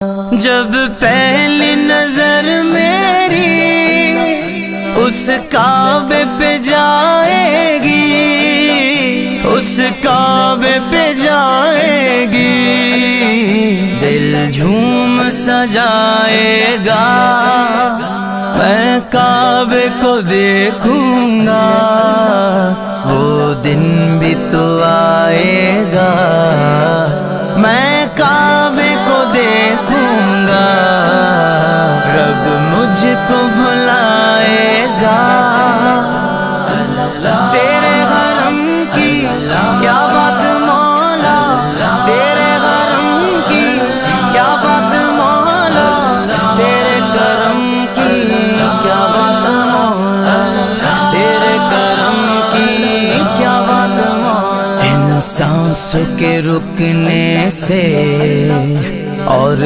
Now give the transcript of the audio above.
جب پہلی نظر میری اس کعبے پہ جائے گی، اس کعبے پہ جائے گی، دل جھوم سجائے گا، میں کعبے کو دیکھوں گا، وہ دن بھی تو آئے گا، میں کعبے کو دیکھوں گا، رب مجھ کو بھلائے گا، تیرے حرم کی کیا بات مولا، تیرے حرم کی کیا بات مولا، تیرے کرم کی کیا بات مولا، تیرے کرم کی کیا بات مولا۔ ان سانسوں کے رکنے سے اور